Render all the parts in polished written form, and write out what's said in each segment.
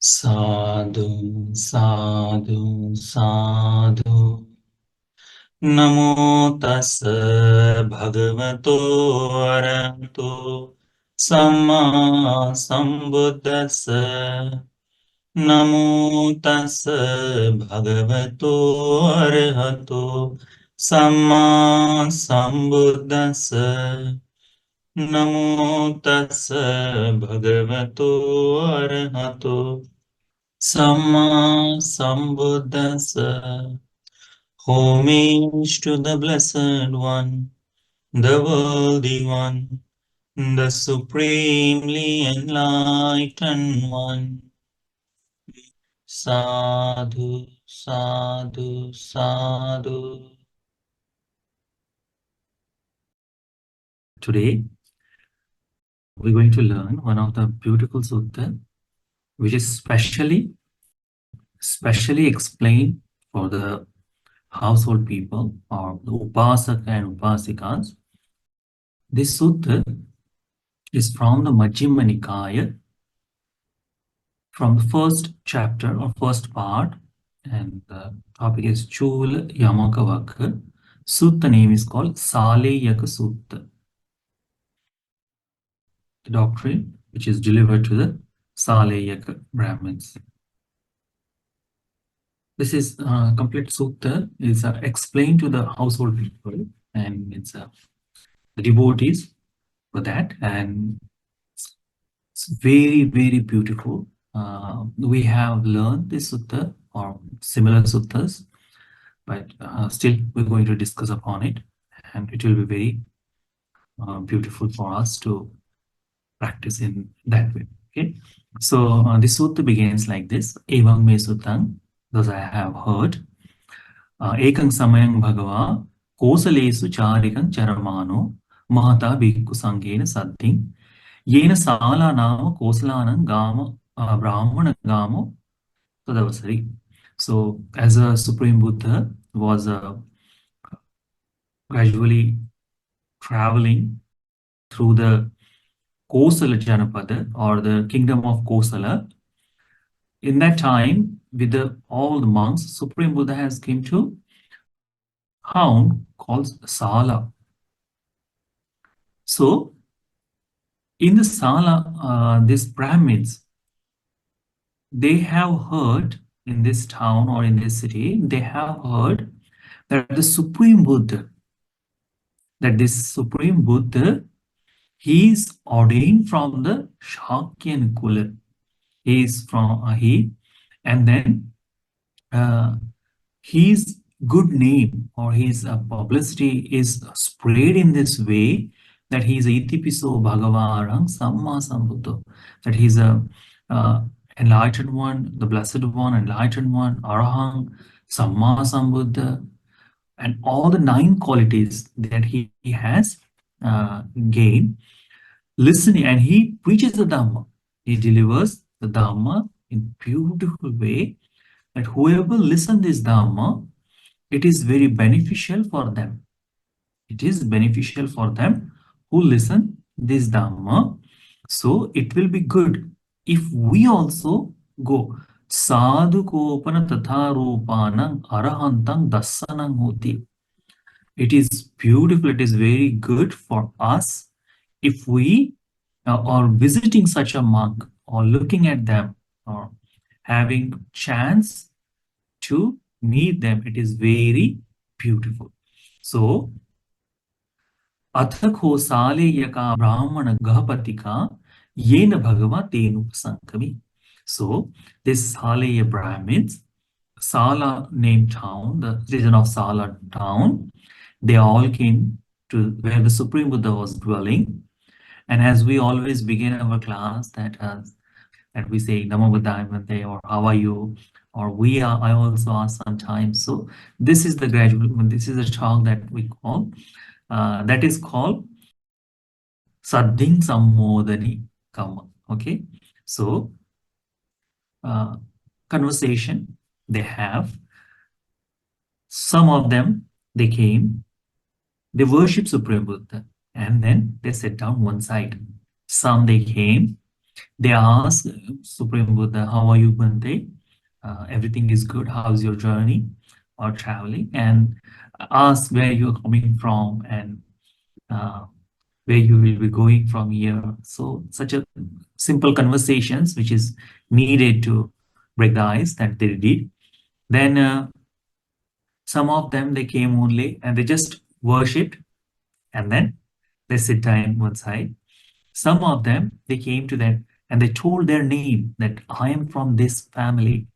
साधु साधु साधु नमो तस् भगवतो अरहतो सम्मा सम्बुद्दस्स नमो तस् भगवतो अरहतो सम्मा सम्बुद्दस्स नमो तस् भगवतो अरहतो सम्मा सम्बुद्दस्स. Homage to the Blessed One, the Worthy One, the Supremely Enlightened One. Sadhu, sadhu, sadhu. Today, we're going to learn one of the beautiful sutta, which is specially explained for the household people or the Upasaka and Upasikas. This sutta is from the Majjhima Nikaya, from the first chapter or first part, and the topic is Chula Yamaka Vaka. Sutta name is called Sāleyyakasutta, the doctrine which is delivered to the Sāleyyaka Brahmins. This is complete sutta is explained to the household people, and it's the devotees for that, and it's very, very beautiful. We have learned this sutta or similar suttas, but still we're going to discuss upon it, and it will be very beautiful for us to practice in that way. Okay, so this sutta begins like this: Evam me sutang, thus I have heard, ekang samayang bhagava kosalesu charikang charamano mahata bhikkhu sangena saddhing yena sala nama kosalanam gama brahmana gamo tadavasari. So as a Supreme Buddha was gradually traveling through the Kosala Janapada or the kingdom of Kosala, in that time with all the monks, Supreme Buddha has came to town called Sala. So in the Sala, these Brahmins, they have heard in this town or in this city, they have heard that the Supreme Buddha, he is ordained from the Shakyan Kula. He is from and then his good name or his publicity is spread in this way that he is Itipiso Bhagavarang Samma Sambuddho, that he is a enlightened one, the blessed one, enlightened one, Arahang, Samma Sambuddha, and all the 9 qualities that he has gained. Listening, and he preaches the Dhamma. He delivers the Dhamma in beautiful way, that whoever listens this Dhamma, it is very beneficial for them. It is beneficial for them who listen this Dhamma. So it will be good if we also go. Sadhu kopana tatha rupanang arahantang dassanang hoti. It is beautiful. It is very good for us if we are visiting such a monk or looking at them or having chance to meet them. It is very beautiful. So, athakho Sāleyyaka brahmana gahapatika yena bhagava tenu sankami. So, this Sāleyya Brahmins, Sala named town, the region of Sala town, they all came to where the Supreme Buddha was dwelling. And as we always begin our class, that we say Namo Buddhaya Namaste, or how are you, or I also ask sometimes. So this is the gradual. This is a talk that we call that is called Saddhing Sammodani Kama. Okay, so conversation they have. Some of them they came, they worship Supreme Buddha, and then they sat down one side. Some they came, They ask Supreme Buddha, how are you, Bhante? Everything is good. How's your journey or traveling? And ask where you're coming from and uh, where you will be going from here. So such a simple conversations which is needed to break the ice that they did. Then some of them, they came only and they just worshipped, and then they sit down one side. Some of them, they came to them and they told their name, that I am from this family,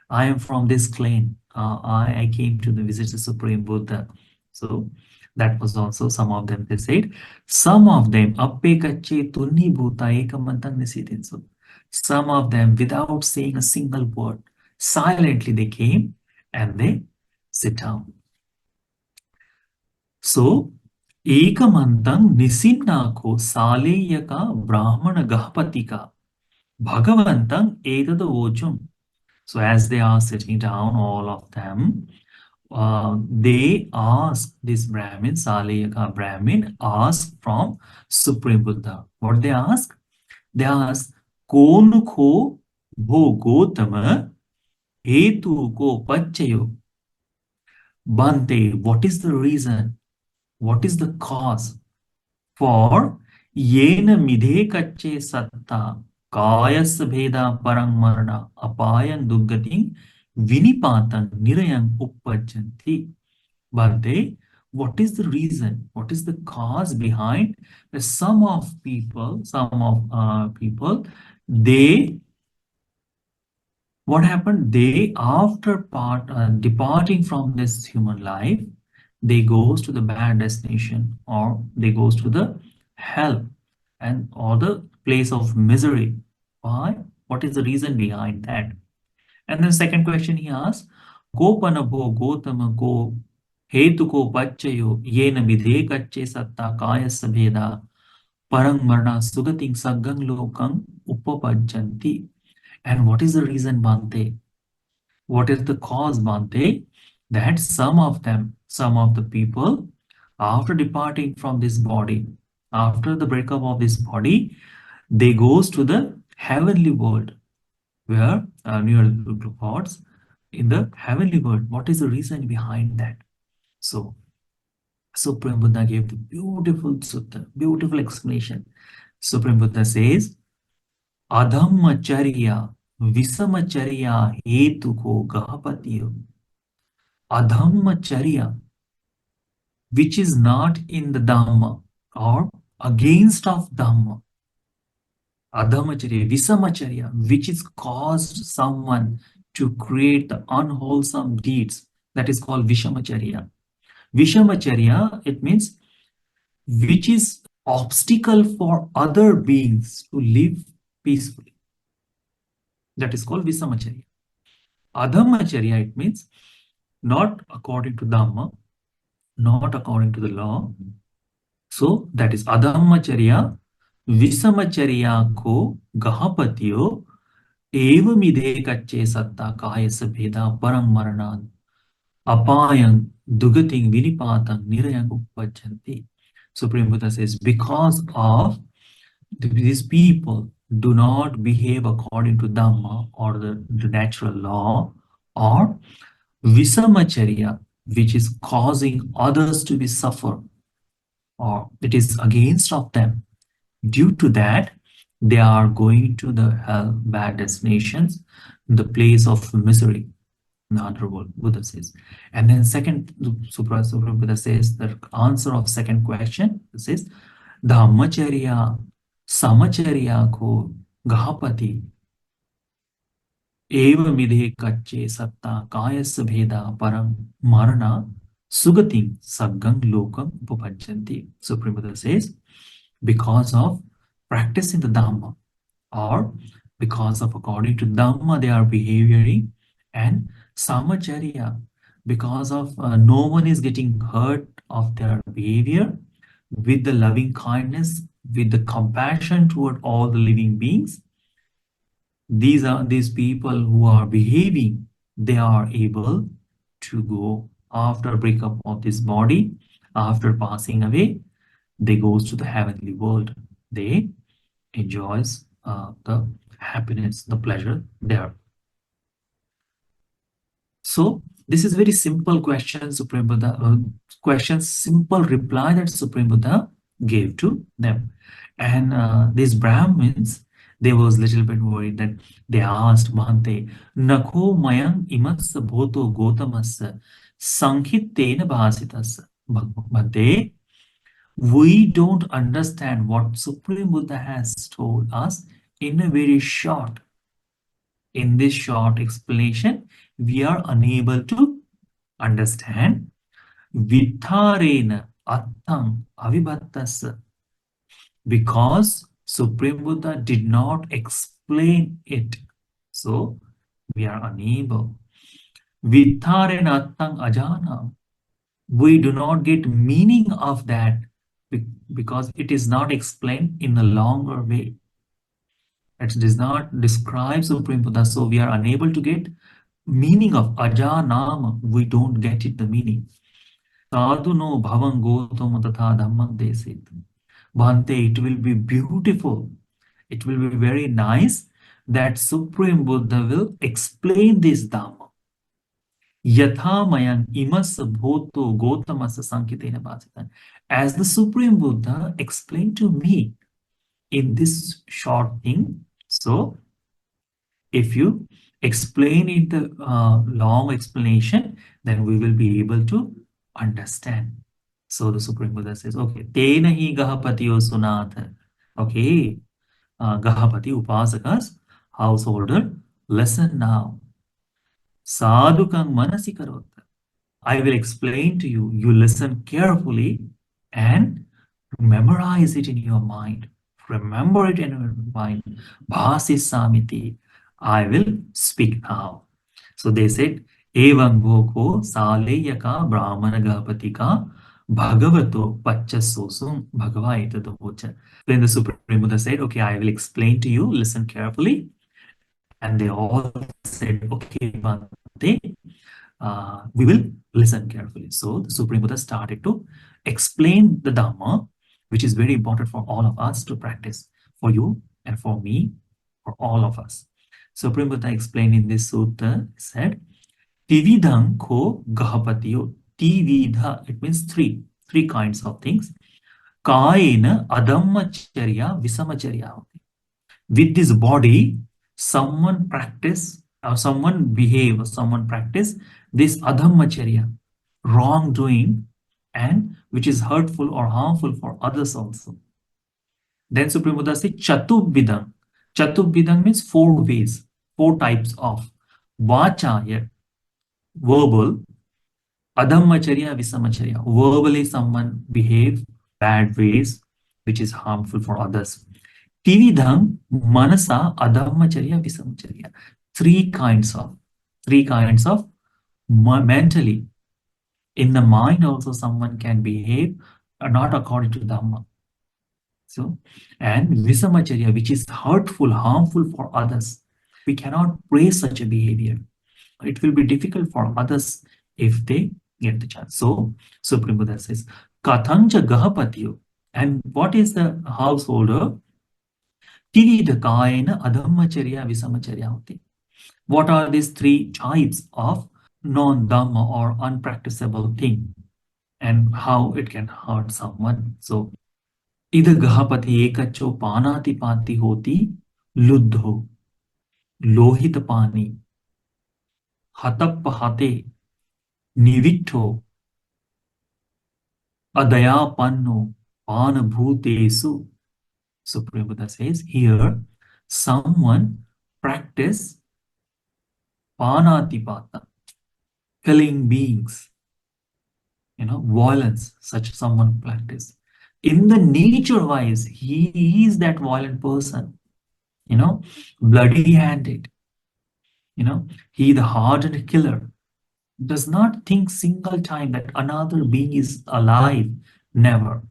I am from this clan, I came to the visit the Supreme Buddha. So that was also some of them, they said. Some of them, appe kache tunni bhuta ekamantang nisitin. So some of them, without saying a single word, silently they came and they sit down. So Ekamantam Nisimnako Sāleyyaka Brahmana Gahpatika Bhagavantam Etadu Ojum. So as they are sitting down, all of them, they ask this Brahmin, Sāleyyaka Brahmin, ask from Supreme Buddha. What they ask? They ask, Konu ko bho Gotama hetu ko pachayo. Bante, what is the reason? What is the cause for yena midhe kache satta kayas bheda parang marana apayang duggati vinipatan nirayang uppajjanti. Bhante, what is the reason? What is the cause behind that some of people, they, what happened? They, after departing from this human life, they goes to the bad destination, or they goes to the hell and or the place of misery. Why? What is the reason behind that? And then second question he asks, Gopanabho Gotama Go Hetuko Pachayo Yena Vidhe Kache Satta Kaya Sabheda Parang Marna Sugating Sagang Lokang Upapajjanti. And what is the reason, Bhante? What is the cause, Bhante? That some of them, some of the people, after departing from this body, after the breakup of this body, they goes to the heavenly world, where near the gods in the heavenly world. What is the reason behind that? So Supreme Buddha gave the beautiful sutta, beautiful explanation. Supreme Buddha says, Adhammacharya Visamacharya Hetuko Gahapatiyo. Adhammacharya, which is not in the Dhamma or against of Dhamma. Adhammacharya, Visamacharya, which is caused someone to create the unwholesome deeds. That is called Vishamacharya. Vishamacharya, it means which is obstacle for other beings to live peacefully. That is called Visamacharya. Adhammacharya, it means not according to Dhamma, not according to the law. So that is Adhammacharya, Visamacharya ko Gahapatiyo Evamidhe Kache Satta Kayasa Bheda Parang Maranan Apayang Dugating Vinipatang Nirayang Uppajjanti. Supreme Buddha says, because of these people do not behave according to Dhamma or the natural law, or Visamacharya, which is causing others to be suffer, or it is against of them. Due to that, they are going to the hell, bad destinations, the place of misery. In other words, Buddha says. And then second, Supreme Buddha says, the answer of second question says, Dhammacharya Samacharya ko Gahapati Eva midhe kache satta kayas bheda param marana sugating saggang lokam upapajjanti. Supreme Buddha says, because of practicing the Dhamma, or because of according to Dhamma they are behaving, and Samacharya, because of no one is getting hurt of their behavior, with the loving kindness, with the compassion toward all the living beings, these people who are behaving, they are able to go after breakup of this body, after passing away, they goes to the heavenly world. They enjoys the happiness, the pleasure there. So this is very simple question Supreme Buddha, simple reply that Supreme Buddha gave to them. And these Brahmins, they was little bit worried that they asked Bhante, Nako mayang imas bhoto gotamas sankhitena bhasitas. Bhante, we don't understand what Supreme Buddha has told us in a very short. In this short explanation, we are unable to understand Vitharena Attam Avibhattas, because Supreme Buddha did not explain it. So we are unable. Vitharena Attam Ajana. We do not get meaning of that because it is not explained in a longer way. It does not describe Supreme Buddha, so we are unable to get meaning of Ajanama. We don't get it the meaning. Sadhu no bhavan gotam tatha dhammam desit. Bhante, it will be beautiful. It will be very nice that Supreme Buddha will explain this Dhamma. Yatha mayang imas bhoto gotamasa sankitena bhasitan. As the Supreme Buddha explained to me in this short thing. So if you explain it the long explanation, then we will be able to understand. So the Supreme Buddha says, okay, tena hi gahapatiyo sunatha. Okay, Gahapati Upasakas, householder, listen now. Sadhukang manasi karota. I will explain to you. You listen carefully and memorize it in your mind. Remember it in your mind. Bhasi samiti. I will speak now. So they said, Evam bhoko Sāleyyaka brahmana gapatika bhagavato pachasosum bhagavaita docha. Then the Supreme Buddha said, okay, I will explain to you. Listen carefully. And they all said, okay, Bhante, we will listen carefully. So the Supreme Buddha started to explain the Dhamma, which is very important for all of us to practice, for you and for me, for all of us. Supreme Buddha explained in this sutta, said, Tividham ko gahapatiyo. Tividha, it means three kinds of things. Kaena adhammacharya visamacharya. With this body, someone practice or someone behave or someone practice this adhammacharya, wrongdoing, and which is hurtful or harmful for others also. Then Supreme Buddha says Chatubhidam. Chatubhidam means 4 ways, 4 types of vacha here, verbal, adhammacharya, visamacharya. Verbally someone behave bad ways, which is harmful for others. Tividham, manasa, adhammacharya, visamacharya. 3 kinds of mentally. In the mind also someone can behave not according to Dhamma. So, and visamacharya, which is hurtful, harmful for others. We cannot praise such a behavior. It will be difficult for others if they get the chance. So, Supreme Buddha says, Kathanja Gahapatiyo. And what is the householder? Tividakaena adhammacharya visamacharya. What are these 3 types of non-dhamma or unpracticable thing and how it can hurt someone? So, Ida Gahapati ekacho panati pati hoti luddho lohit pani hatapahate nivitto adayapanno panabhutesu. Supreme Buddha says here, someone practice panatipata, killing beings, violence, such someone practice. In the nature wise, he is that violent person, bloody-handed, he the hardened killer, does not think single time that another being is alive, never.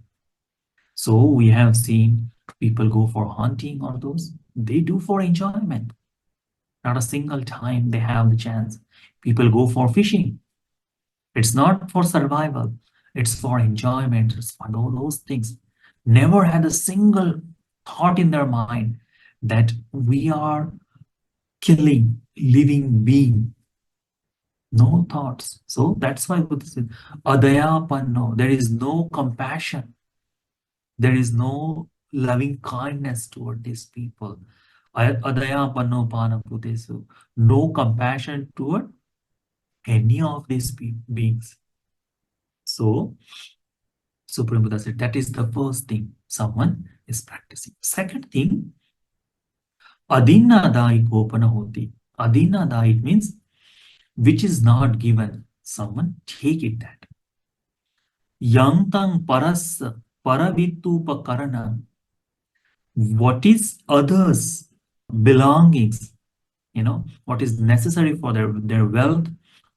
So we have seen people go for hunting or those, they do for enjoyment. Not a single time they have the chance. People go for fishing. It's not for survival. It's for enjoyment. It's for all those things. Never had a single thought in their mind that we are killing living being, no thoughts. So that's why Buddha said, Adayapanno, there is no compassion, there is no loving kindness toward these people. Adayapanno panaputesu, no compassion toward any of these beings. So Supreme Buddha said that is the first thing someone is practicing. Second thing, adinadai kopana hoti. Adinadai means which is not given. Someone take it that. Yangtang paras paravitupakarana. What is others' belongings? What is necessary for their wealth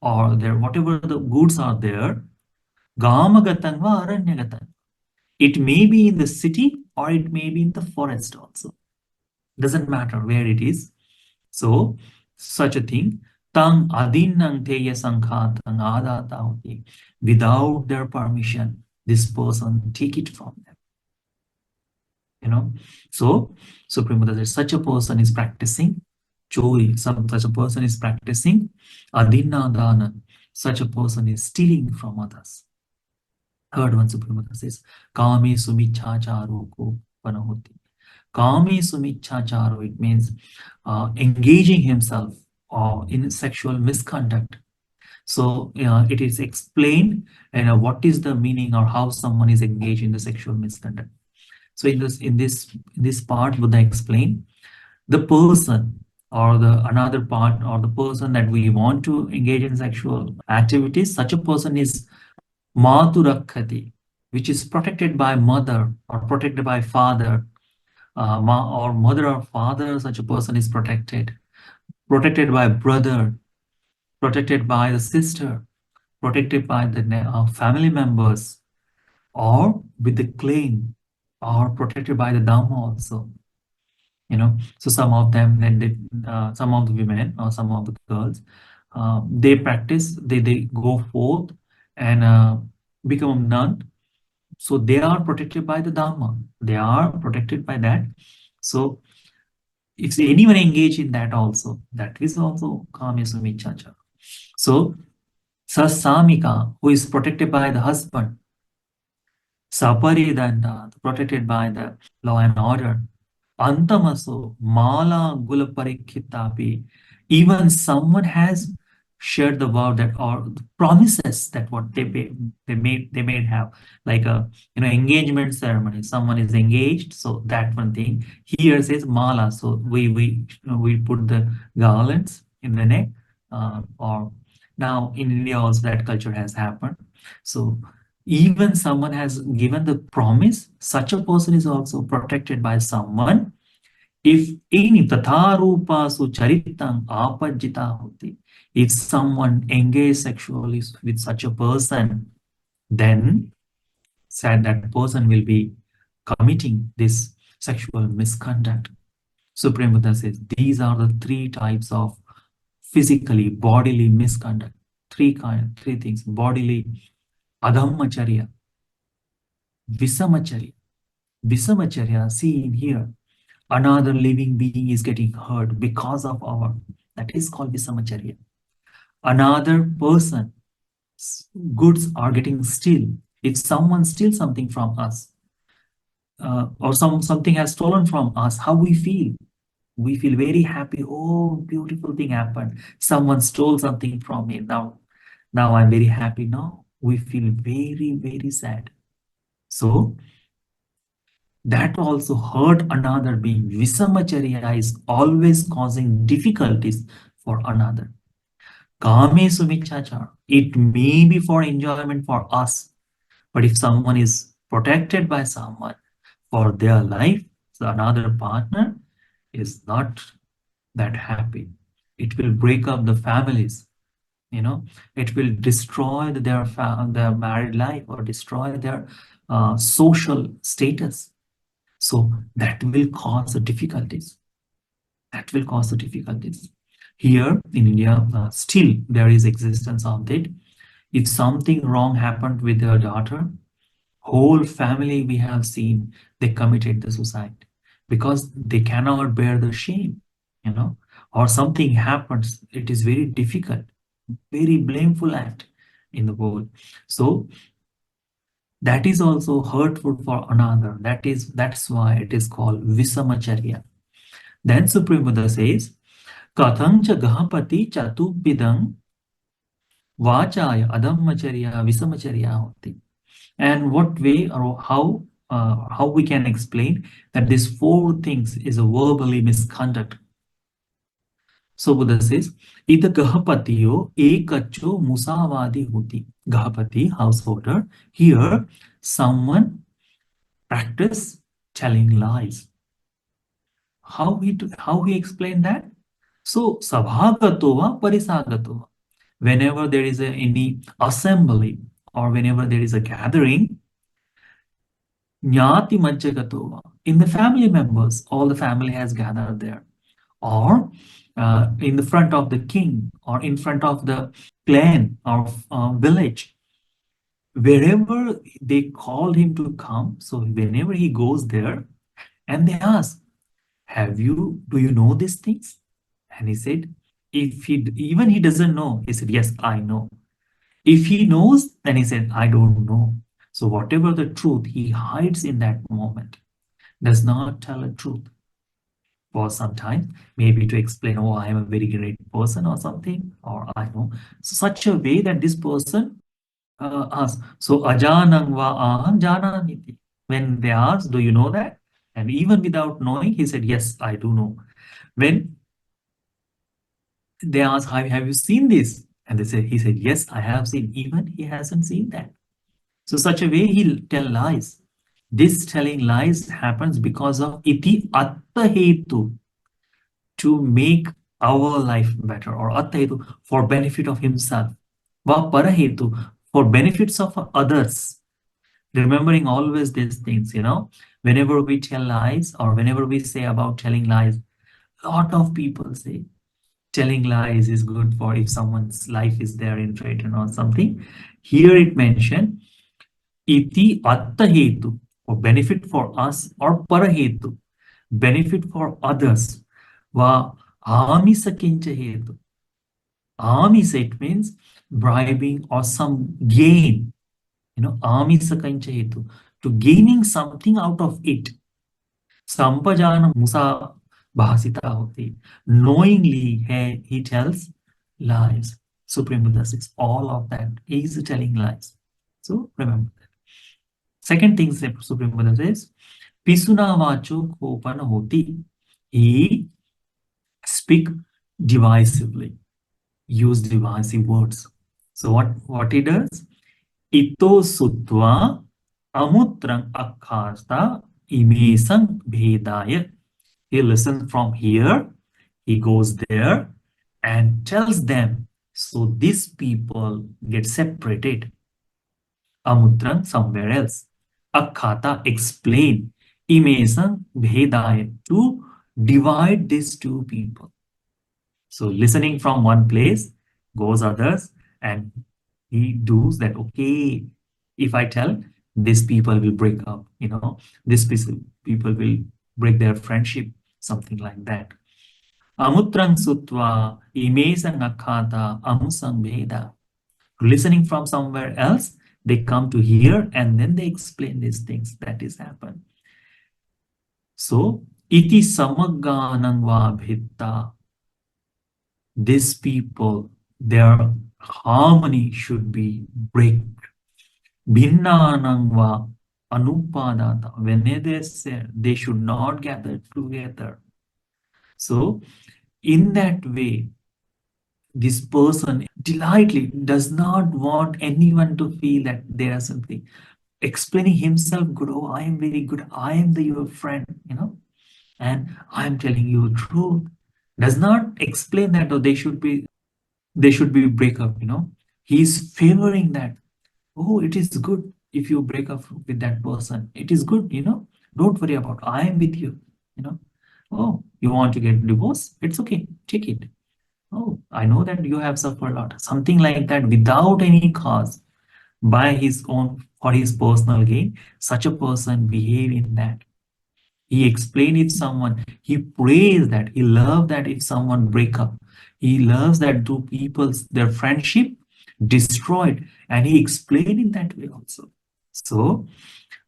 or their whatever the goods are there. Gamagatang va aranyagatang. It may be in the city or it may be in the forest also. Doesn't matter where it is. So, such a thing, tang adinang teya sankhatang adatauti. Without their permission, this person take it from them. So Supreme Buddha says such a person is practicing chori, such a person is practicing adinadana, such a person is stealing from others. Third one, Supreme Buddha says, Kami sumichacharo ko panahoti. Kami sumichacharo, it means engaging himself in sexual misconduct. So it is explained what is the meaning or how someone is engaged in the sexual misconduct. So in this part, Buddha explained the person or the another part or the person that we want to engage in sexual activities. Such a person is Maturakkati, which is protected by mother or protected by father, or mother or father. Such a person is protected by brother, protected by the sister, protected by the family members, or with the clan, or protected by the Dhamma also. So some of them, some of the women or some of the girls, they practice, they go forth and become nun. So they are protected by the Dhamma. They are protected by that. So if anyone engage in that also, that is also Kami Sumichacha. So Sasamika, who is protected by the husband, Saparidanda, protected by the law and order, Antamaso, Mala Gulaparikitapi, even someone has shared the vow that or the promises that what they may have, like a engagement ceremony. Someone is engaged, so that one thing. Here says Mala, so we put the garlands in the neck, or now in India also that culture has happened. So even someone has given the promise, such a person is also protected by someone. If any tatharupa sucharitang apajita hoti, if someone engages sexually with such a person, then said that person will be committing this sexual misconduct. Supreme Buddha says these are the three types of physically, bodily misconduct. Three things: bodily, adhammacharya, visamacharya. Visamacharya, seen here, another living being is getting hurt because of that is called visamacharya. Another person, goods are getting stolen. If someone steals something from us, or something has stolen from us, how we feel? We feel very happy. Oh, beautiful thing happened. Someone stole something from me. Now I'm very happy. No, we feel very, very sad. So that also hurt another being. Visamacharya is always causing difficulties for another. Kame sumichachar, it may be for enjoyment for us, but if someone is protected by someone for their life, so another partner is not that happy. It will break up the families. It will destroy their married life or destroy their social status. So that will cause the difficulties. That will cause the difficulties. Here in India, still there is existence of it. If something wrong happened with their daughter, whole family we have seen, they committed the suicide. because they cannot bear the shame, or something happens. It is very difficult, very blameful act in the world. So that is also hurtful for another. That's why it is called Visamacharya. Then Supreme Buddha says, Kathang cha gahapati chatubidang vachaya adhammacharya visamacharya hoti. And what way or how we can explain that these four things is a verbally misconduct. So Buddha says, Ida Gahapatiyo ekacho musavadi hoti. Gahapati, householder. Here, someone practice telling lies. How he explained that? So sabhagatova parisagatova. Whenever there is any assembly or whenever there is a gathering, Jnati Majjagatova. In the family members, all the family has gathered there. Or in the front of the king, or in front of the clan or village. Wherever they called him to come, so whenever he goes there, and they ask, do you know these things? And he said, if even he doesn't know, he said, yes, I know. If he knows, then he said, I don't know. So whatever the truth he hides in that moment, does not tell the truth for some time, maybe to explain, oh, I am a very great person or something, or I know. So such a way that this person asks, so ajanang va aham janamiti. When they ask, do you know that? And even without knowing, he said, yes, I do know. When they ask, have you seen this? And he said, yes, I have seen. Even he hasn't seen that. So such a way he'll tell lies. This telling lies happens because of iti atta hetu, to make our life better, or atta hetu, for benefit of himself. Va parahetu, for benefits of others. Remembering always these things, whenever we tell lies or whenever we say about telling lies, a lot of people say telling lies is good for if someone's life is there in threaten or something. Here it mentioned iti atta hetu, for benefit for us, or parahetu, benefit for others. Va amisa kincha hetu. Amisa, it means bribing or some gain. Amisa kincha hetu, to gaining something out of it. Sampajana musa bhasita hoti. Knowingly he tells lies. Supreme Buddha says all of that is telling lies. So remember that. Second thing Supreme Buddha says, Pisuna vacho kopana hoti. He speak divisively, use divisive words. So what he does? Ito sutva amutrang akhasta imesang bhedaya. He listens from here, he goes there and tells them. So these people get separated. Amutrang somewhere else. Akhata, explain. Imesang bhedaya, to divide these two people. So listening from one place, goes others, and he does that. Okay, if I tell, these people will break up, these people will break their friendship, something like that. Amutrang sutva imesang akhata amusang bheda. Listening from somewhere else, they come to here and then they explain these things that is happened. So iti samagganang va bhitta. These people, their harmony should be break. Bhinnanang va anupadata. When they say they should not gather together. So in that way, this person delightly does not want anyone to feel that there is something. Explaining himself good, oh, I am very good, I am your friend, and I am telling you the truth. Does not explain that, oh, they should be break up, He's favoring that. Oh, it is good if you break up with that person. It is good, Don't worry about it. I am with you, Oh, you want to get divorced? It's okay. Take it. Oh, I know that you have suffered a lot. Something like that without any cause, by his own, for his personal gain. Such a person behave in that. He explained if someone, he prays that, he loves that if someone break up. He loves that two people's, their friendship destroyed. And he explained in that way also. So,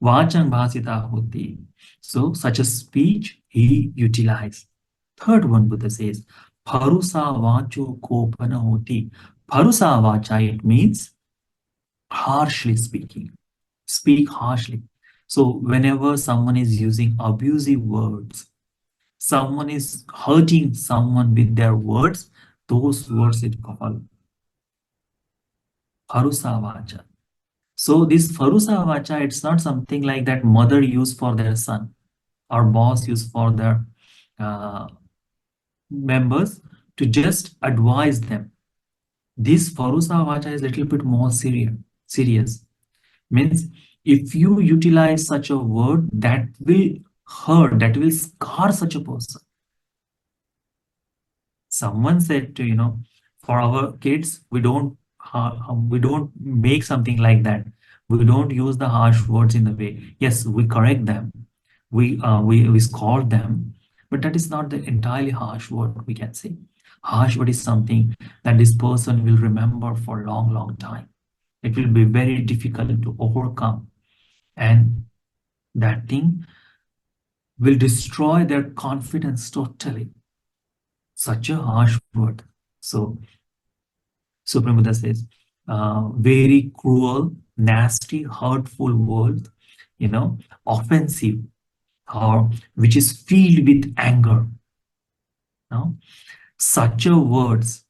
Vachang Bhasita Hoti. So, such a speech he utilized. Third one, Buddha says, Parusa Vacho Kopana Hoti. Parusa Vacha, it means harshly speaking. Speak harshly. So, whenever someone is using abusive words, someone is hurting someone with their words, those words it called Parusa Vacha. So this Farusa Vacha, it's not something like that mother use for their son or boss use for their uh, members to just advise them. This Farusa Vacha is a little bit more serious. Means if you utilize such a word, that will hurt, that will scar such a person. Someone said to, for our kids, we don't make something like that. We don't use the harsh words in the way. Yes, we correct them. We scold them, but that is not the entirely harsh word we can say. Harsh word is something that this person will remember for a long time. It will be very difficult to overcome, and that thing will destroy their confidence totally. Such a harsh word. So Supreme Buddha says, very cruel, nasty, hurtful word, offensive, or which is filled with anger. No? Such a words,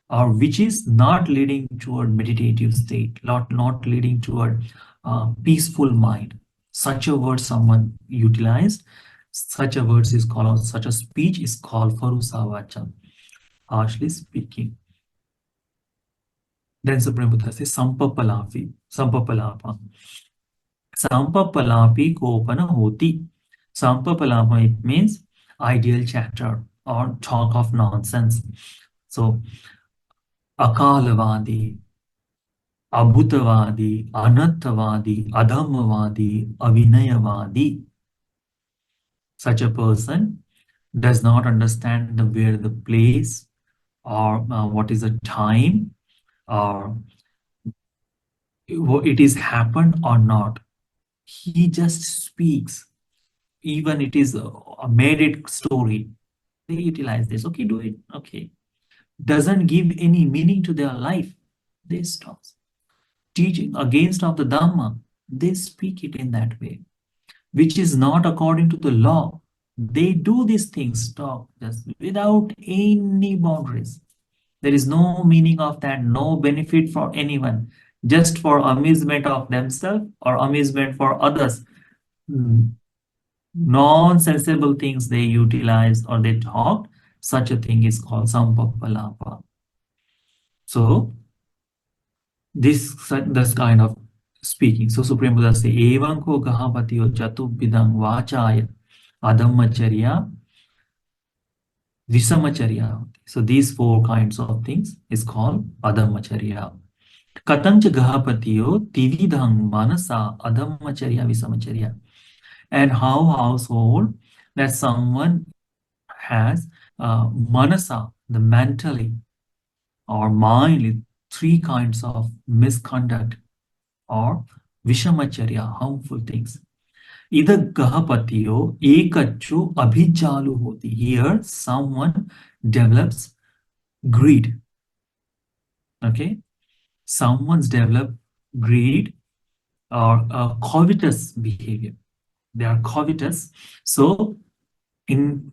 or which is not leading toward meditative state, not leading toward peaceful mind. Such a word someone utilized, such a words is called, such a speech is called Farusavacha, harshly speaking. Then Supreme Buddha says, Sampapalapi, Sampapalapa. Sampapalapi kopana hoti. Sampapalapa, it means ideal chatter or talk of nonsense. So, Akalavadi, Abhutavadi, Anattavadi, Adhamavadi, Avinayavadi. Such a person does not understand where the place or what is the time or it is happened or not. He just speaks. Even it is a made it story. They utilize this. Okay, do it. Okay. Doesn't give any meaning to their life. They stop. Teaching against of the Dhamma, they speak it in that way, which is not according to the law. They do these things, talk just without any boundaries. There is no meaning of that, no benefit for anyone, just for amusement of themselves or amusement for others. Non-sensible things they utilize or they talk, such a thing is called Sampapalapa. So, this kind of speaking. So, Supreme Buddha says, Evam ko gahapatiyo chatubhidang vachaya adhammacharya visamacharya. So, these four kinds of things is called adhammacharya. Katancha gahapatiyo tividhang manasa adhammacharya visamacharya. And how household that someone has manasa, the mentally or mind, three kinds of misconduct or vishamacharya, harmful things. Either gahapatiyo ekachu abhijalu hoti. Here someone develops greed. Okay, someone's developed greed or covetous behavior. They are covetous. So in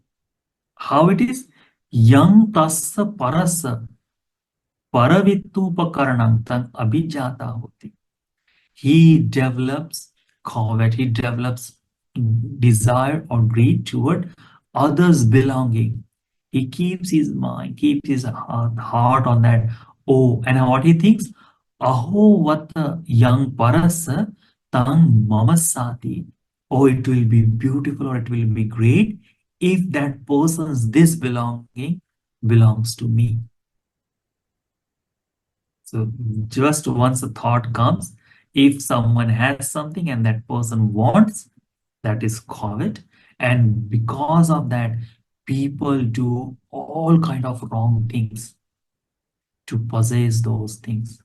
how it is, yang tassa parasa paravitupakaranam tan abhijata hoti. He develops covet, he develops desire or greed toward others' belonging. He keeps his mind, keeps his heart on that. Oh, and what he thinks? Aho vata yang parasa tang mamasati. Oh, it will be beautiful or it will be great if that person's this belonging belongs to me. So just once a thought comes, if someone has something and that person wants, that is covet. And because of that, people do all kind of wrong things to possess those things.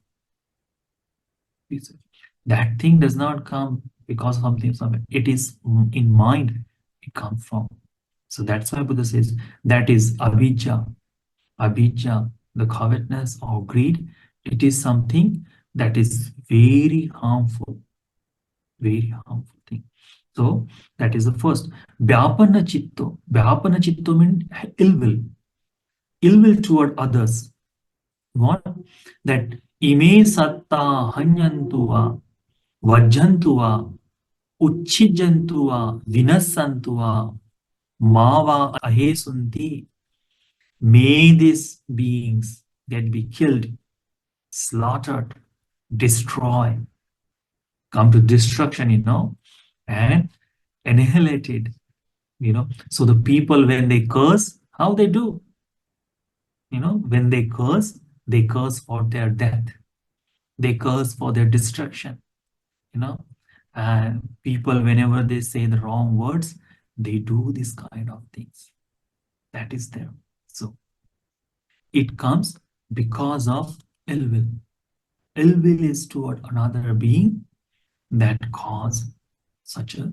That thing does not come because of something somewhere. It is in mind it comes from. So that's why Buddha says that is avijja. Avijja, the covetousness or greed, it is something that is very harmful thing. So that is the first. Vyapana chitto. Vyapana chitto means ill will toward others. What? That ime satta hanyantuva, vajjantuva, uchchijantuva, vinassantuva, mava ahesunti. May these beings get be killed, slaughtered, destroyed, come to destruction, and annihilated, So the people, when they curse, how they do? When they curse for their death. They curse for their destruction, And people, whenever they say the wrong words, they do this kind of things. That is there. So it comes because of ill will. Ill will is toward another being that cause such a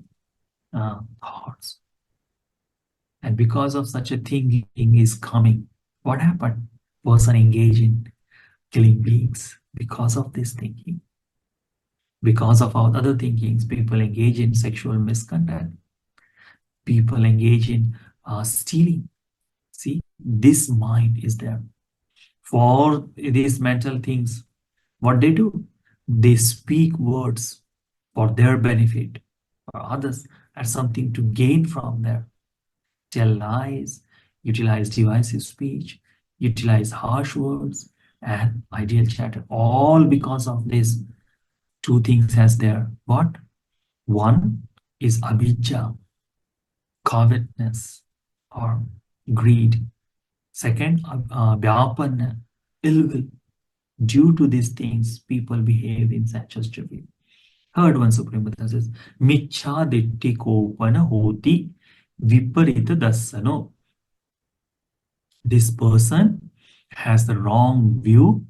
thoughts. And because of such a thinking is coming, what happened? Person engaged in killing beings because of this thinking. Because of all other thinkings, people engage in sexual misconduct. People engage in stealing. See, this mind is there. For these mental things, what they do? They speak words for their benefit, for others, as something to gain from there. Tell lies, utilize divisive speech, utilize harsh words, and ideal chatter. All because of these two things as there. What? One is avijja, covetousness or greed. Second, vyapana, ill will. Due to these things, people behave in such a way. Third one, Supreme Buddha says, Michha ditti kopana hoti viparita dassano. This person has the wrong view,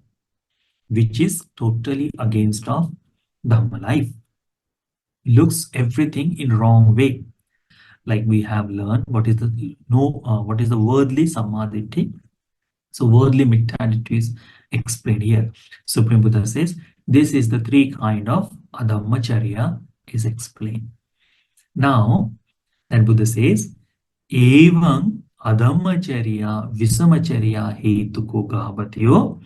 which is totally against of Dhamma life. Looks everything in wrong way. Like we have learned what is the worldly samadhi. So worldly mentality is explained here. Supreme Buddha says this is the three kind of adhammacharya is explained. Now that Buddha says, Evam adhammacharya visamacharya hetuko gahavatyo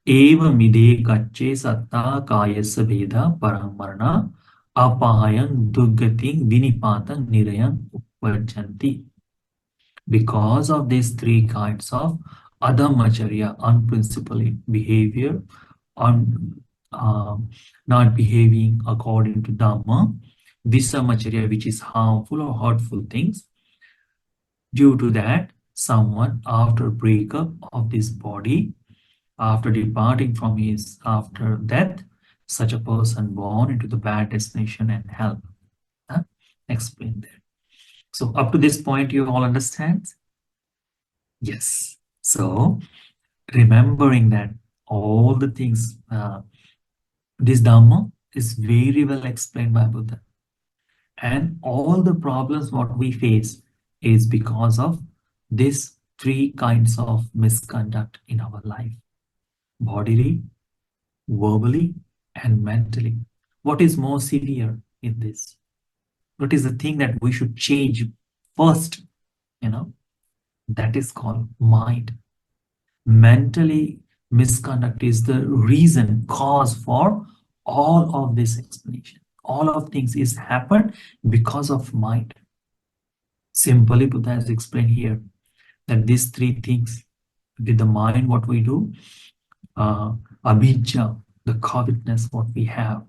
evamide kache satta kayasa veda paramarna apahayang durgating vinipatang nirayang upajjanti. Because of these three kinds of adhammacharya, unprincipled behavior, not behaving according to Dhamma, visamacharya, which is harmful or hurtful things. Due to that, someone after breakup of this body, after departing from after death, such a person born into the bad destination and hell. Explain that. So up to this point, you all understand? Yes. So remembering that all the things, this Dhamma is very well explained by Buddha. And all the problems what we face is because of these three kinds of misconduct in our life. Bodily, verbally, and mentally. What is more severe in this? What is the thing that we should change first? That is called mind. Mentally misconduct is the reason, cause for all of this explanation. All of things is happened because of mind. Simply Buddha has explained here that these three things with the mind, what we do, avijja, the covetousness what we have.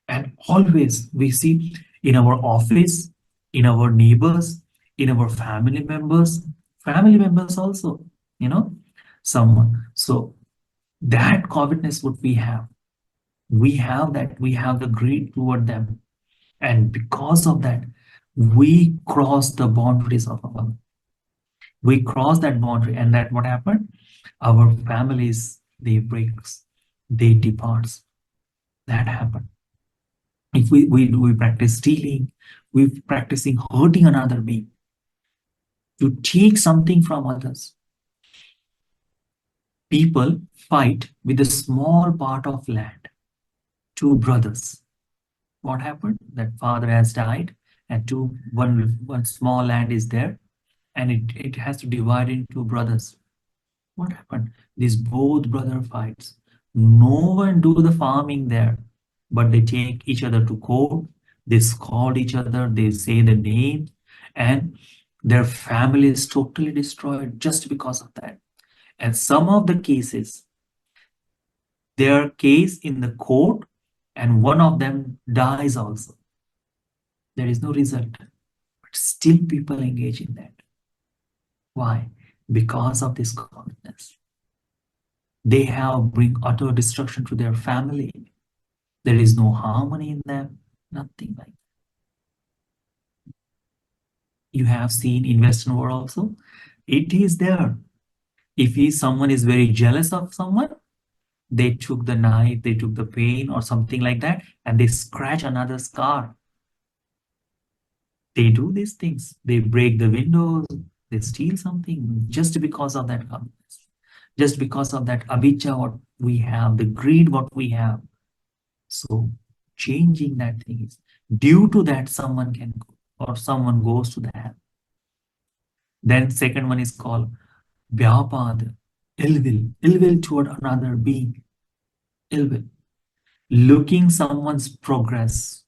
And always we see in our office, in our neighbors, in our family members also, someone. So that covetousness what we have that, we have the greed toward them. And because of that, we cross the boundaries of our, we cross that boundary, and that what happened? Our families, they breaks, they departs. That happened. If we practice stealing, we practicing hurting another being, to take something from others. People fight with a small part of land. Two brothers. What happened? That father has died, and one small land is there, and it has to divide into brothers. What happened? These both brother fights. No one do the farming there, but they take each other to court. They scold each other. They say the name, and their family is totally destroyed just because of that. And some of the cases, their case in the court, and one of them dies also. There is no result, but still people engage in that. Why? Because of this coldness. They have bring utter destruction to their family. There is no harmony in them, nothing like that. You have seen in Western world also, it is there. If someone is very jealous of someone, they took the knife, they took the pain or something like that, and they scratch another's car. They do these things. They break the windows, they steal something just because of that calmness. Just because of that avijja what we have, the greed what we have. So changing that thing is, due to that someone can go, or someone goes to the hell. Then second one is called vyapad, ill will toward another being, ill will. Looking someone's progress,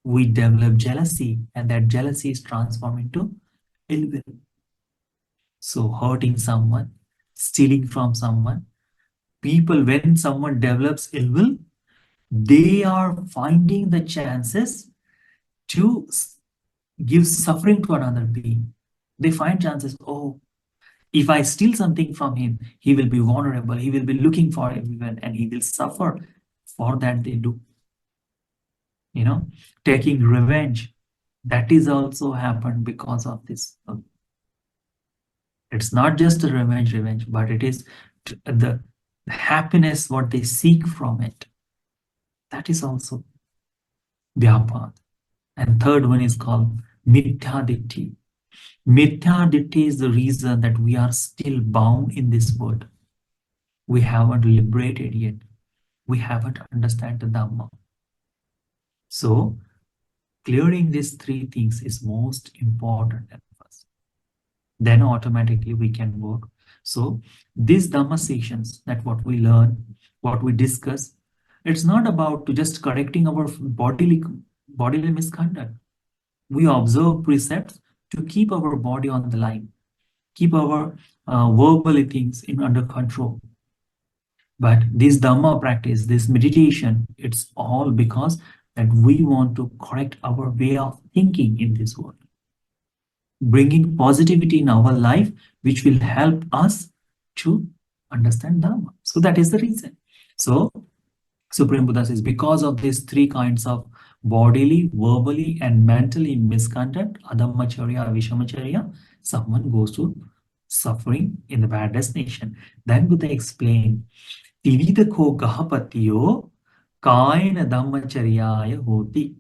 we develop jealousy, and that jealousy is transformed into ill will. So hurting someone, stealing from someone, people, when someone develops ill will, they are finding the chances to give suffering to another being. They find chances, oh, if I steal something from him, he will be vulnerable, he will be looking for everyone, and he will suffer. For that they do. Taking revenge, that is also happened because of this. It's not just a revenge, but it is the happiness what they seek from it. That is also vyapad. And third one is called mithya-ditti. Mithya-ditti is the reason that we are still bound in this world. We haven't liberated yet. We haven't understand the Dhamma. So clearing these three things is most important at first. Then automatically we can work. So these Dhamma sessions, that what we learn, what we discuss, it's not about to just correcting our bodily misconduct. We observe precepts to keep our body on the line, keep our verbal things under control. But this Dhamma practice, this meditation, it's all because that we want to correct our way of thinking in this world, bringing positivity in our life, which will help us to understand Dhamma. So that is the reason. So Supreme Buddha says, because of these three kinds of bodily, verbally, and mentally misconduct, adhammacharya, vishamacharya, someone goes to suffering in the bad destination. Then Buddha explained, Tividako gahapatiyo kaina dhammacharya hoti.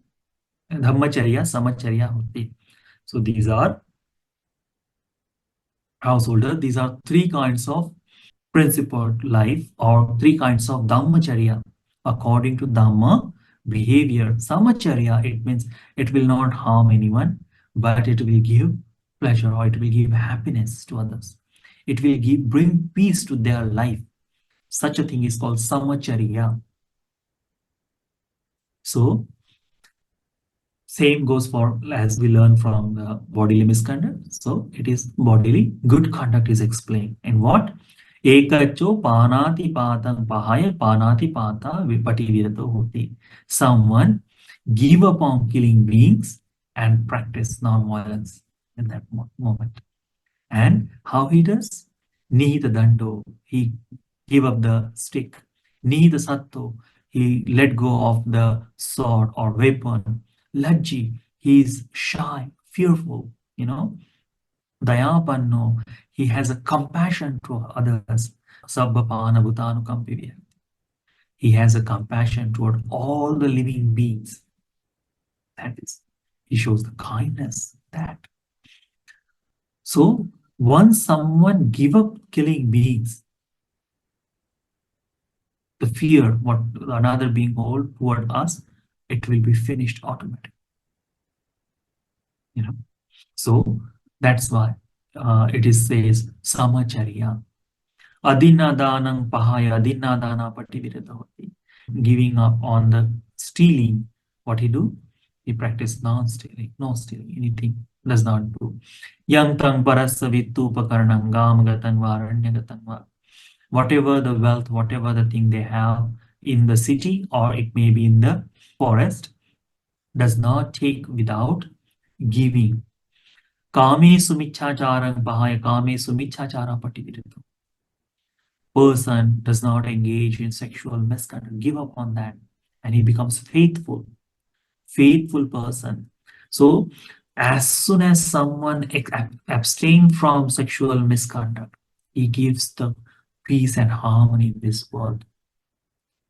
Dhammacharya, samacharya hoti. So these are householders. These are three kinds of principled life, or three kinds of dhammacharya according to Dhamma behavior. Samacharya, it means it will not harm anyone, but it will give pleasure, or it will give happiness to others. It will bring peace to their life. Such a thing is called samacharya. So same goes for, as we learn from the bodily misconduct. So it is bodily good conduct is explained. And what? Ekacho panati patam pahaya panati pata vipati virato hoti. Someone give up on killing beings and practice non-violence in that moment. And how he does? Nihita dando, he give up the stick. Nihita satto, he let go of the sword or weapon. Lajji, he is shy, fearful, dayapanno, he has a compassion to others. Sabbapana bhutanu kampiviya. He has a compassion toward all the living beings. That is, he shows the kindness. That. So once someone give up killing beings, the fear what another being hold toward us, it will be finished automatically. So that's why it is says samacharya. Adinadanang pahaya, adinadana pativiratavati. Giving up on the stealing, what he do? He practice non-stealing, no stealing, anything does not do. Yang tang parasavitu pakarnang gam gatang varanya gatang va. Whatever the wealth, whatever the thing they have in the city or it may be in the forest, does not take without giving. Kame sumichacharang pahaya, kame sumichachara pativiratu. Person does not engage in sexual misconduct, give up on that, and he becomes faithful person. So as soon as someone abstain from sexual misconduct, he gives the peace and harmony in this world.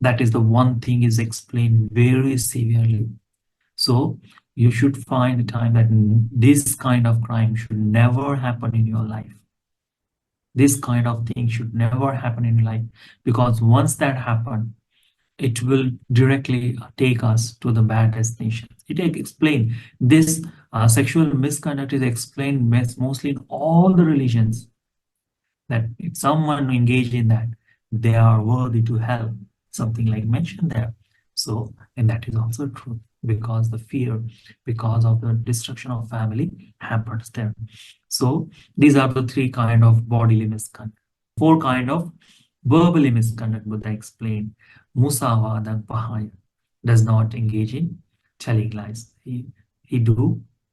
That is the one thing is explained very severely. So you should find the time that this kind of crime should never happen in your life. This kind of thing should never happen in life, because once that happens, it will directly take us to the bad destination. It explained this sexual misconduct is explained mostly in all the religions, that if someone engaged in that, they are worthy to hell, something like mentioned there. So, and that is also true, because the fear, because of the destruction of family happens there. So these are the 3 kind of bodily misconduct. 4 kind of verbally misconduct Buddha explained. Musavada Pahaya does not engage in telling lies. He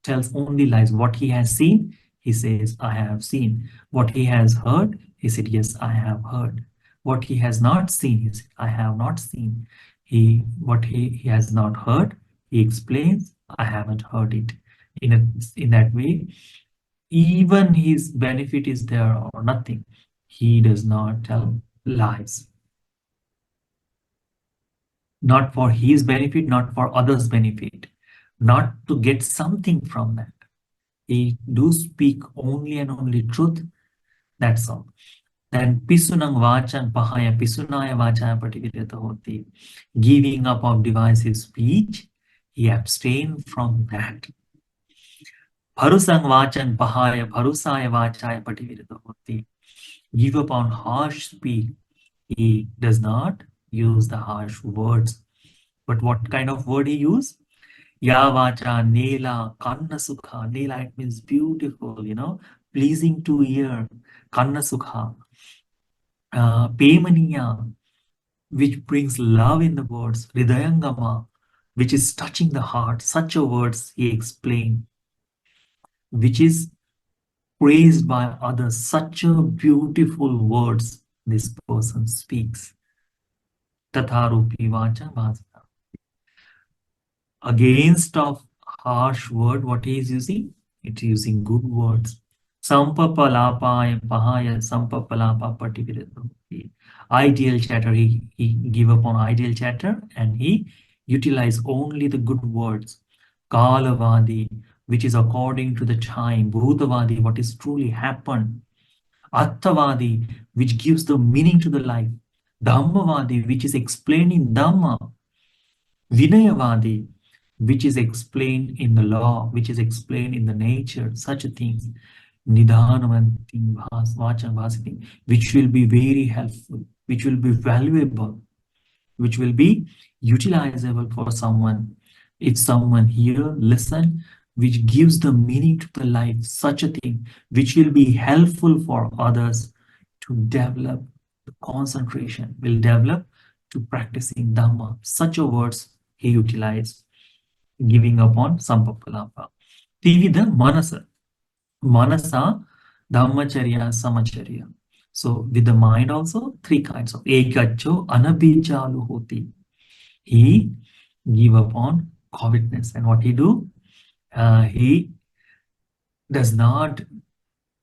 tells only lies. What he has seen, he says, I have seen. What he has heard, he said, yes, I have heard. What he has not seen, he said, I have not seen. What he has not heard, he explains, I haven't heard it. In that way, even his benefit is there or nothing, he does not tell lies. Not for his benefit, not for others' benefit, not to get something from that. He do speak only and only truth. That's all. Then pisunang vachang pahaya pisunaya vachaya pativirata hoti. Giving up of divisive speech, he abstained from that. Bharusang vachang pahaya bharusaya vachaya pativirata hoti. Give up on harsh speech. He does not use the harsh words. But what kind of word he used? Yavacha, Nela, Kanna Sukha. Nela, it means beautiful, pleasing to ear. Kanna Sukha. Pemaniya, which brings love in the words. Hridayangama, which is touching the heart. Such a words he explained, which is praised by others. Such a beautiful words this person speaks. Tatharupi vacha bhasata. Against of harsh word, what he is using? It is using good words. Sampapalapaya pahaya sampapalapa pativirata. Ideal chatter, he give up on ideal chatter and he utilize only the good words. Kalavadi, which is according to the time. Bhutavadi, what is truly happened. Attavadi, which gives the meaning to the life. Dhammavadi, which is explaining Dhamma. Vinayavadi, which is explained in the law, which is explained in the nature, such things. Nidhanavanti vacham vasiting, which will be very helpful, which will be valuable, which will be utilizable for someone. If someone here listen, which gives the meaning to the life, such a thing, which will be helpful for others to develop the concentration, will develop to practicing Dhamma. Such a words he utilized, giving upon Sampapalapa. Tivida Manasa. Manasa, Dhammacharya, Samacharya. So with the mind also, 3 kinds of Ekacho, Anabijalu Hoti. He give upon covetousness. And what he do? he does not,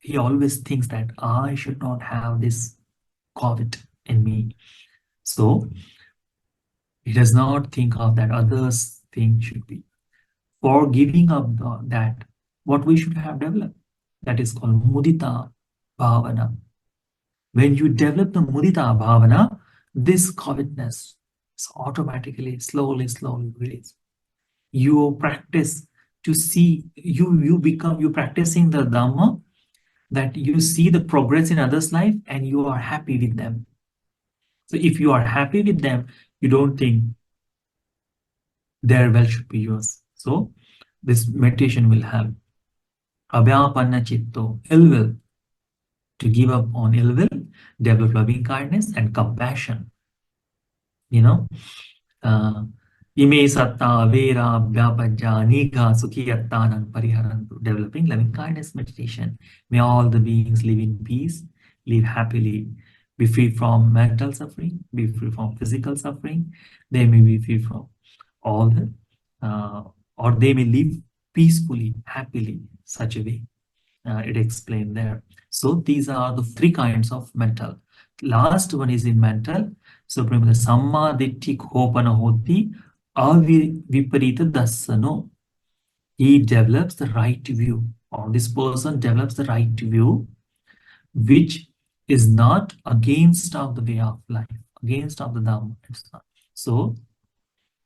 he always thinks that I should not have this COVID in me. So he does not think of that others thing should be. For giving up that, what we should have developed, that is called mudita bhavana. When you develop the mudita bhavana, this covetness is automatically, slowly released. You practice to see, you practicing the Dhamma, that you see the progress in others' life and you are happy with them. So if you are happy with them, you don't think their well should be yours. So this meditation will help. Abhyapanna chitto, ill will, to give up on ill will, develop loving kindness and compassion. You know, ime satta vera vyapajja nigha sukhiyattanan pariharantu, developing loving kindness meditation. May all the beings live in peace, live happily, be free from mental suffering, be free from physical suffering. They may be free from all the, or they may live peacefully, happily, such a way. It explained there. So these are the three kinds of mental. Last one is in mental. So the samma ditti khopana hoti aviparita dasano. He develops the right view, or this person develops the right view, which is not against of the way of life, against of the Dhamma. So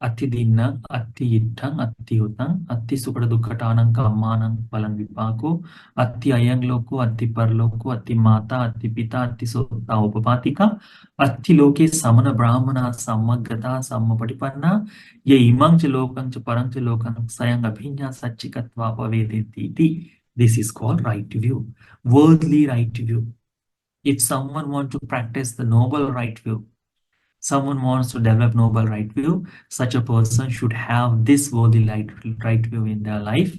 Atti dinna, atti ittang, atti hutang, atti sukada dukhatanang kammanang palang vipako, atti ayang loko, atti parloko, atti mata, atti pita, atti sota upapatika, atti loke samana brahmana sammagata sammapatipanna, ye imang cha lokang cha parang cha lokang sayang abhinya satchikatva pavedeti. This is called right view, worldly right view. If someone wants to practice the noble right view, someone wants to develop noble right view, such a person should have this worldly right view in their life.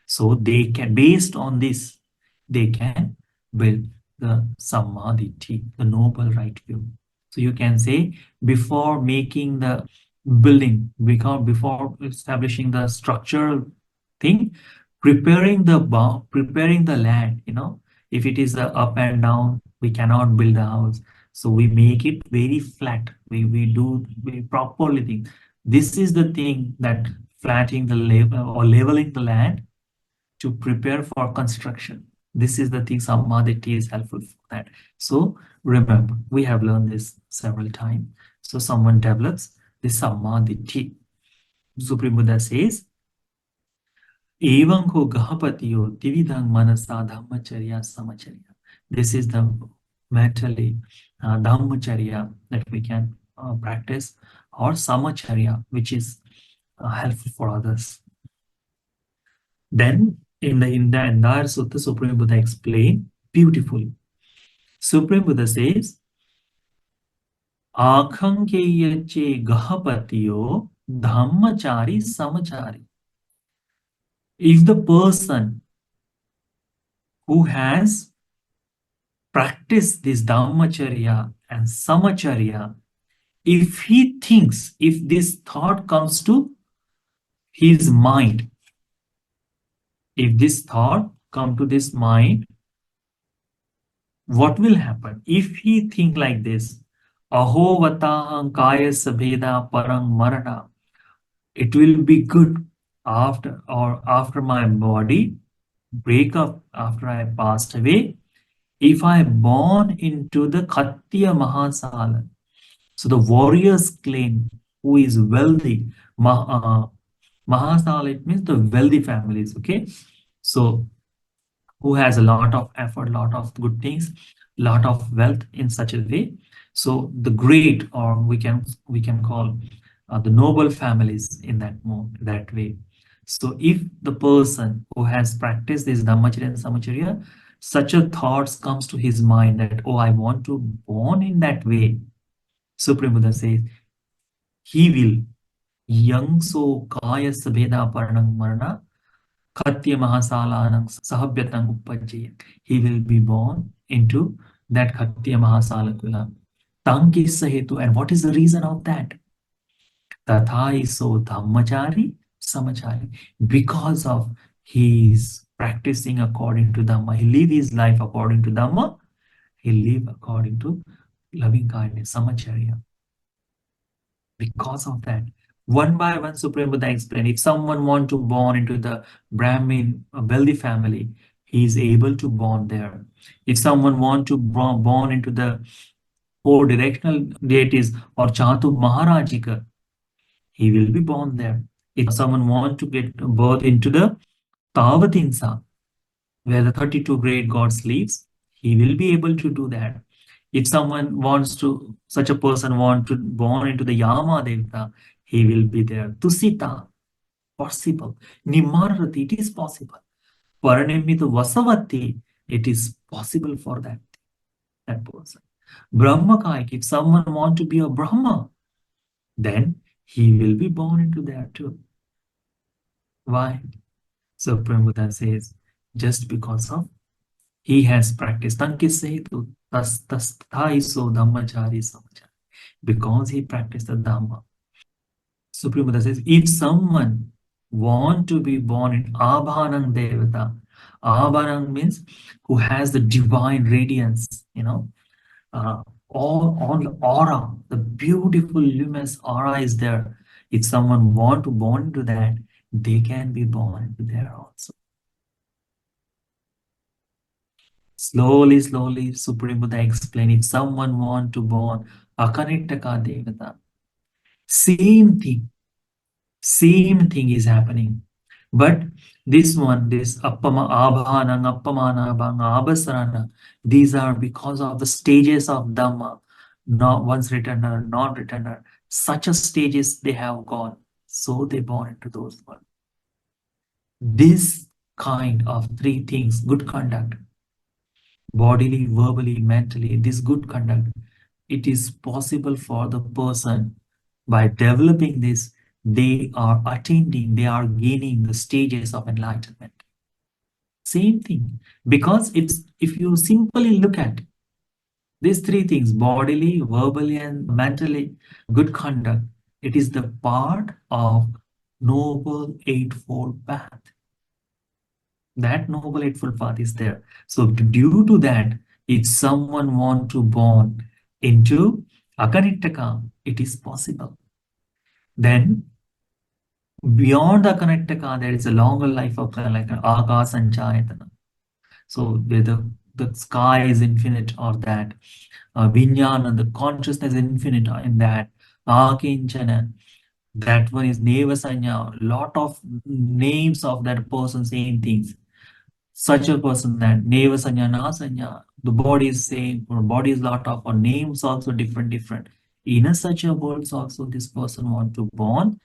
So they can, based on this, they can build the samadhi, the noble right view. So you can say, before making the building, before establishing the structural thing, preparing the land, if it is up and down, we cannot build a house. So we make it very flat. We do properly thing. This is the thing that flattening the level or leveling the land to prepare for construction. This is the thing samadhi is helpful for that. So remember, we have learned this several times. So someone develops this samadhi. Supreme Buddha says, Evam ko gahapatiyo dividang manasa dhammacharya samacharya. This is the mentally dhammacharya that we can practice, or samacharya, which is helpful for others. Then in the entire sutta, Supreme Buddha explained beautifully. Supreme Buddha says, Akhankeyache gahapatiyo dhammachari samachari. If the person who has practiced this dhammacharya and samacharya, if he thinks, if this thought comes to his mind, if this thought come to this mind, what will happen? If he think like this, aho vataham kaya sabheda parang marana, it will be good after my body break up, after I passed away, if I born into the Khattiya Mahasala. So the warrior's clan who is wealthy, Mahasala, it means the wealthy families, okay? So who has a lot of effort, lot of good things, lot of wealth in such a way. So the great, or we can call the noble families in that way. So if the person who has practiced this Dhammacharya and Samacharya, such a thoughts comes to his mind that, oh, I want to born in that way. Supreme Buddha says, he will, yang so kaya sabheda paranang marana, Khattiya Mahasalanang Sahabhyatang Upajjayat. He will be born into that Khattiya Mahasala Kula. Tankis Sahetu. And what is the reason of that? Tatha iso Dhammachari samachari. Because of he is practicing according to Dhamma, he live his life according to Dhamma, he live according to loving kindness, samacharya. Because of that, one by one, Supreme Buddha explained, if someone want to born into the Brahmin, a wealthy family, he is able to born there. If someone want to born into the four directional deities or Chatu Maharajika, he will be born there. If someone want to get birth into the Tavatinsa, where the 32 great gods lives, he will be able to do that. If someone wants to, such a person want to born into the Yama Devata, he will be there. Tusita, possible. Nimarati, it is possible. Paranimita Vasavati, it is possible for that person. Brahmakaik, if someone want to be a Brahma, then he will be born into there too. Why? So Prabhupada says, just because of he has practiced. Tankisetu tas thaiso dhammachari samachari. Because he practiced the Dhamma. Supreme Buddha says, if someone want to be born in Abhanang Devata, Abhanang means who has the divine radiance, all aura, the beautiful luminous aura is there. If someone want to born into that, they can be born into there also. Slowly, Supreme Buddha explained, if someone want to born Akanittaka Devata, same thing is happening. But this one, this Appama Abhanang, Appamana, Bhanga, Abhasarana, these are because of the stages of Dhamma, not once returner, non-returner. Such a stages they have gone, so they born into those ones. This kind of three things, good conduct, bodily, verbally, mentally, this good conduct, it is possible for the person by developing this, they are attaining, they are gaining the stages of enlightenment. Same thing. Because if you simply look at these three things, bodily, verbally, and mentally, good conduct, it is the part of Noble Eightfold Path. That Noble Eightfold Path is there. So due to that, if someone want to born into Akanittaka, it is possible. Then beyond the Akanittaka, there is a longer life of like an Akas and Chayatana. So where the sky is infinite, or that Vijnana, the consciousness is infinite in that. Akinchana, that one is Nevasanya, lot of names of that person saying things. Such a person that Nevasanya, Nasanya, the body is same, or body is lot of, or names also different. In a such a world also this person want to born,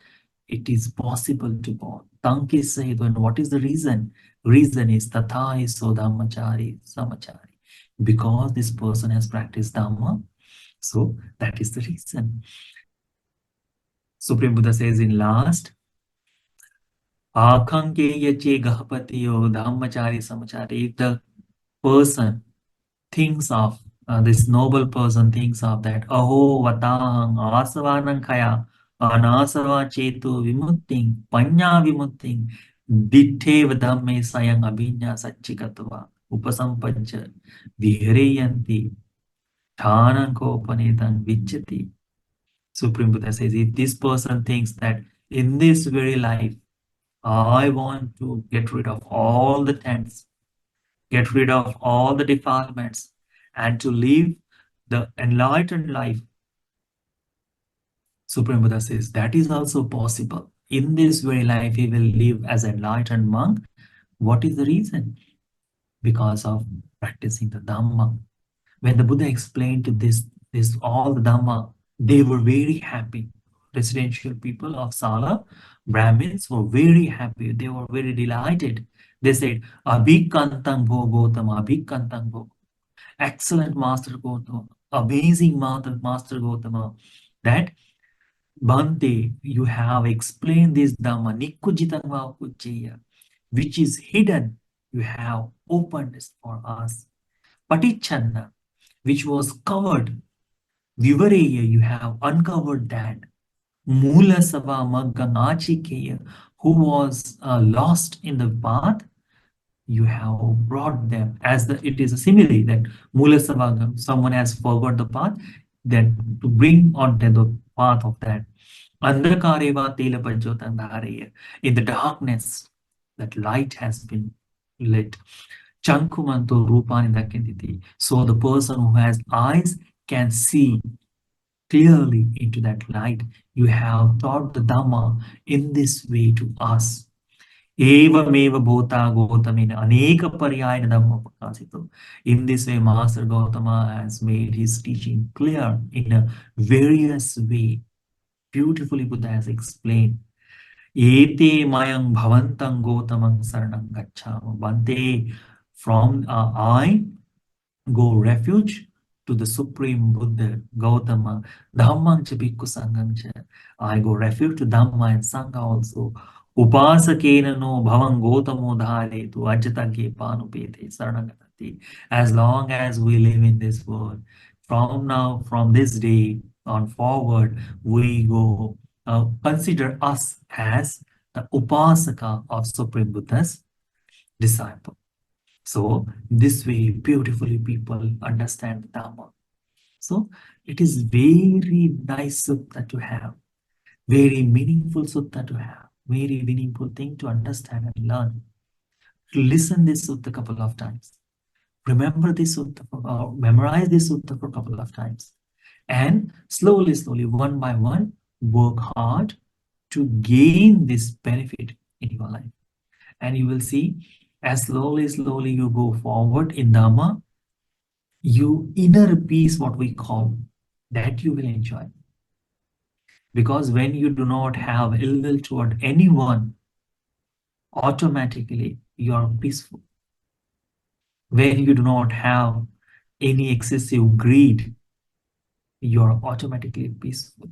it is possible to born. Tanki Sahitu, and what is the reason? Reason is Tatha is so Dhammachari, Samachari. Because this person has practiced Dhamma, so that is the reason. Supreme Buddha says in last, Akanke yache gahapatiyo Dhammachari Samachari. If the person thinks of, this noble person thinks of that, Aho vatahang asavanang kaya anasava chetu vimutting panya vimutting ditthe dhamme sayang abhinya satchikatva upasampancha vihareyanti thanankopanetan vichati. Supreme Buddha says, if this person thinks that in this very life, I want to get rid of all the tents, get rid of all the defilements, and to live the enlightened life. Supreme Buddha says that is also possible. In this very life, he will live as an enlightened monk. What is the reason? Because of practicing the Dhamma. When the Buddha explained to this all the Dhamma, they were very happy. Residential people of Sala, Brahmins were very happy. They were very delighted. They said, Abhikantang Bhogotama, Abhikantang Bhogotama. Excellent Master Gautama, amazing Master Gautama, that Bhante, you have explained this Dhamma, Nikkujitangva Kuchaya, which is hidden, you have opened it for us. Patichanna, which was covered, Vivareya, you have uncovered that. Mula Sava Maggang Achikeya, who was lost in the path, you have brought them as it is a simile that Mula Savagam, someone has forgot the path, then to bring onto the path of that. Andhakareva telapajotandharaya. In the darkness, that light has been lit. Chankumanto rupani dakenditi. So the person who has eyes can see clearly into that light. You have taught the Dhamma in this way to us. Evameva bhota Gautamena aneka paryayana dhamma prakasito. In this way, Master Gautama has made his teaching clear in a various way. Beautifully, Buddha has explained. Ete mayang bhavantang Gautamang saranam gacchama. Bhante, from I go refuge to the Supreme Buddha, Gautama, Dhammang cha bhikkhu sanghang cha. I go refuge to Dhamma and Sangha also. Upasakena no bhavang Gautamo dhare tu ajatagye panupete saranagatati. As long as we live in this world, from this day on forward, we go consider us as the Upasaka of Supreme Buddha's disciple. So this way, beautifully people understand the Dhamma. So it is very nice sutta to have, very meaningful sutta to have, very meaningful thing to understand and learn. Listen this sutta a couple of times. Remember this sutta, memorize this sutta for a couple of times. And slowly, one by one, work hard to gain this benefit in your life. And you will see, as slowly you go forward in Dhamma, you inner peace, what we call, that you will enjoy. Because when you do not have ill will toward anyone, automatically you are peaceful. When you do not have any excessive greed, you are automatically peaceful.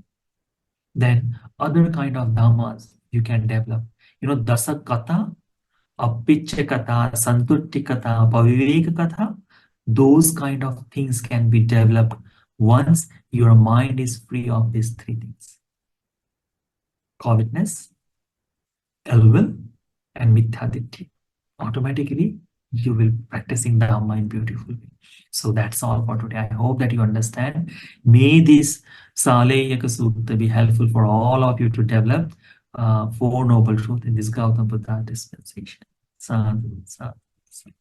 Then other kind of dhammas you can develop. You know, dasa kata, apiccha kata, santutti kata, paviveka kata, those kind of things can be developed once your mind is free of these three things: covetousness, ill will, and mithya-ditti. Automatically, you will practicing Dhamma in beautiful way. So that's all for today. I hope that you understand. May this Sāleyyakasutta be helpful for all of you to develop Four Noble Truths in this Gautama Buddha dispensation. Sadhu, sadhu, sadhu.